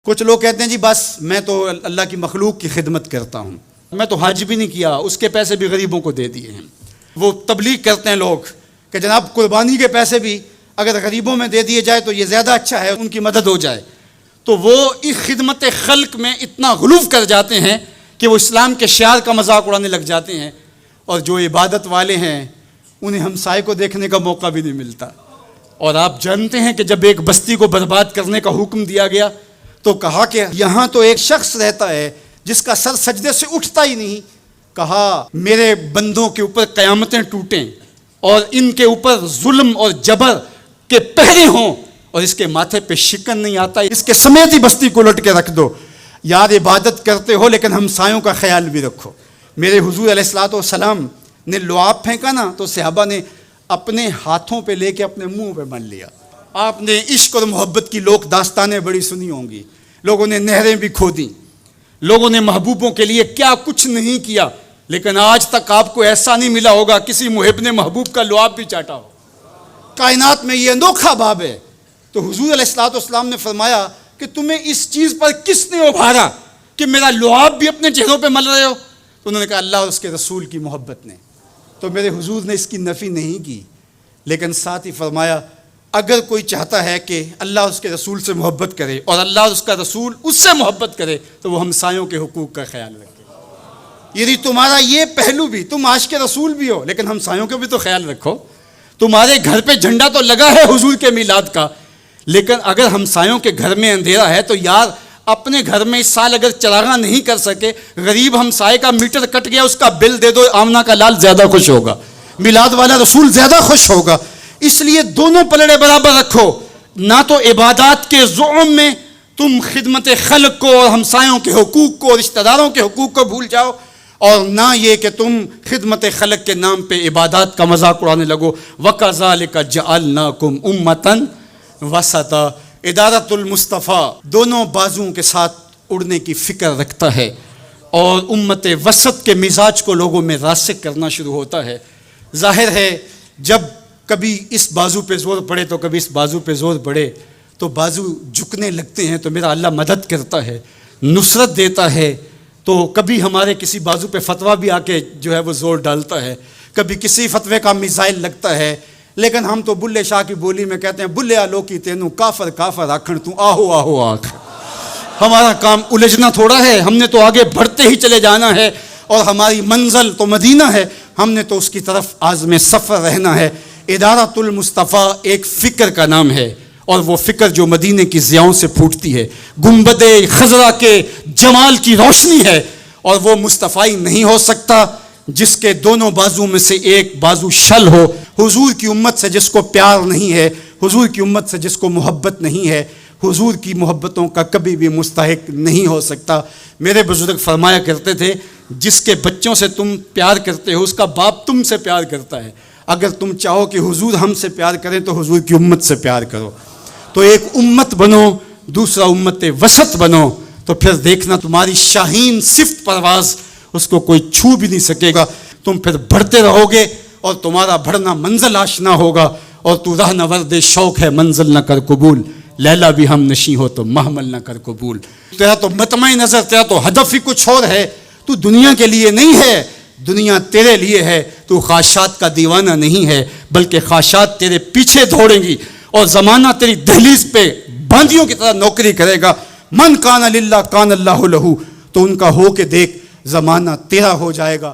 کچھ لوگ کہتے ہیں جی بس میں تو اللہ کی مخلوق کی خدمت کرتا ہوں، میں تو حج بھی نہیں کیا، اس کے پیسے بھی غریبوں کو دے دیے ہیں۔ وہ تبلیغ کرتے ہیں لوگ کہ جناب قربانی کے پیسے بھی اگر غریبوں میں دے دیے جائے تو یہ زیادہ اچھا ہے، ان کی مدد ہو جائے۔ تو وہ اس خدمت خلق میں اتنا غلو کر جاتے ہیں کہ وہ اسلام کے شعار کا مذاق اڑانے لگ جاتے ہیں، اور جو عبادت والے ہیں انہیں ہمسائے کو دیکھنے کا موقع بھی نہیں ملتا۔ اور آپ جانتے ہیں کہ جب ایک بستی کو برباد کرنے کا حکم دیا گیا تو کہا کہ یہاں تو ایک شخص رہتا ہے جس کا سر سجدے سے اٹھتا ہی نہیں۔ کہا میرے بندوں کے اوپر قیامتیں ٹوٹیں اور ان کے اوپر ظلم اور جبر کے پہرے ہوں اور اس کے ماتھے پہ شکن نہیں آتا، اس کے سمیت ہی بستی کو لٹ کے رکھ دو۔ یار عبادت کرتے ہو لیکن ہمسایوں کا خیال بھی رکھو۔ میرے حضور علیہ الصلوۃ والسلام نے لعاب پھینکا نا تو صحابہ نے اپنے ہاتھوں پہ لے کے اپنے منہ پہ مل لیا۔ آپ نے عشق اور محبت کی لوک داستانیں بڑی سنی ہوں گی، لوگوں نے نہریں بھی کھودیں، لوگوں نے محبوبوں کے لیے کیا کچھ نہیں کیا، لیکن آج تک آپ کو ایسا نہیں ملا ہوگا کسی محب نے محبوب کا لعاب بھی چاٹا ہو۔ کائنات میں یہ انوکھا باب ہے۔ تو حضور علیہ الصلوۃ والسلام نے فرمایا کہ تمہیں اس چیز پر کس نے ابھارا کہ میرا لعاب بھی اپنے چہروں پہ مل رہے ہو؟ تو انہوں نے کہا اللہ اور اس کے رسول کی محبت نے۔ تو میرے حضور نے اس کی نفی نہیں کی، لیکن ساتھ ہی فرمایا اگر کوئی چاہتا ہے کہ اللہ اس کے رسول سے محبت کرے اور اللہ اور اس کا رسول اس سے محبت کرے تو وہ ہمسایوں کے حقوق کا خیال رکھے۔ یعنی تمہارا یہ پہلو بھی، تم عاشق رسول بھی ہو لیکن ہمسایوں کا بھی تو خیال رکھو۔ تمہارے گھر پہ جھنڈا تو لگا ہے حضور کے میلاد کا، لیکن اگر ہمسایوں کے گھر میں اندھیرا ہے تو یار اپنے گھر میں اس سال اگر چراغاں نہیں کر سکے، غریب ہمسائے کا میٹر کٹ گیا اس کا بل دے دو، آمنہ کا لال زیادہ خوش ہوگا، میلاد والا رسول زیادہ خوش ہوگا۔ اس لیے دونوں پلڑے برابر رکھو، نہ تو عبادات کے زعم میں تم خدمت خلق کو اور ہمسایوں کے حقوق کو اور رشتہ داروں کے حقوق کو بھول جاؤ، اور نہ یہ کہ تم خدمت خلق کے نام پہ عبادات کا مذاق اڑانے لگو۔ وَكَذَلِكَ جَعَلْنَاكُمْ أُمَّةً وَسَطًا۔ ادارت المصطفیٰ دونوں بازوؤں کے ساتھ اڑنے کی فکر رکھتا ہے اور امت وسط کے مزاج کو لوگوں میں راسخ کرنا شروع ہوتا ہے۔ ظاہر ہے جب کبھی اس بازو پہ زور پڑے تو کبھی اس بازو پہ زور پڑے تو بازو جھکنے لگتے ہیں، تو میرا اللہ مدد کرتا ہے، نصرت دیتا ہے۔ تو کبھی ہمارے کسی بازو پہ فتویٰ بھی آ کے جو ہے وہ زور ڈالتا ہے، کبھی کسی فتوے کا میزائل لگتا ہے، لیکن ہم تو بلے شاہ کی بولی میں کہتے ہیں بلے آلو کی تینوں کافر کافر آکھن تو آہو آہو آکھ۔ ہمارا کام الجھنا تھوڑا ہے، ہم نے تو آگے بڑھتے ہی چلے جانا ہے، اور ہماری منزل تو مدینہ ہے، ہم نے تو اس کی طرف عازم سفر رہنا ہے۔ ادارت المصطفیٰ ایک فکر کا نام ہے، اور وہ فکر جو مدینے کی ضیاؤں سے پھوٹتی ہے، گنبد خضرا کے جمال کی روشنی ہے، اور وہ مصطفائی نہیں ہو سکتا جس کے دونوں بازو میں سے ایک بازو شل ہو۔ حضور کی امت سے جس کو پیار نہیں ہے، حضور کی امت سے جس کو محبت نہیں ہے، حضور کی محبتوں کا کبھی بھی مستحق نہیں ہو سکتا۔ میرے بزرگ فرمایا کرتے تھے جس کے بچوں سے تم پیار کرتے ہو اس کا باپ تم سے پیار کرتا ہے۔ اگر تم چاہو کہ حضور ہم سے پیار کریں تو حضور کی امت سے پیار کرو۔ تو ایک امت بنو، دوسرا امت وسط بنو، تو پھر دیکھنا تمہاری شاہین صفت پرواز اس کو کوئی چھو بھی نہیں سکے گا۔ تم پھر بڑھتے رہو گے اور تمہارا بڑھنا منزل آشنا ہوگا، اور تو راہ نورد شوق ہے منزل نہ کر قبول، لیلا بھی ہم نشیں ہو تو محمل نہ کر قبول۔ تیرا تو مطمع نظر، تیرا تو ہدف ہی کچھ اور ہے، تو دنیا کے لیے نہیں ہے، دنیا تیرے لیے ہے۔ تو خواہشات کا دیوانہ نہیں ہے، بلکہ خواہشات تیرے پیچھے دوڑیں گی، اور زمانہ تیری دہلیز پہ باندیوں کی طرح نوکری کرے گا۔ من کان للہ کان اللہ لہو، تو ان کا ہو کے دیکھ، زمانہ تیرا ہو جائے گا۔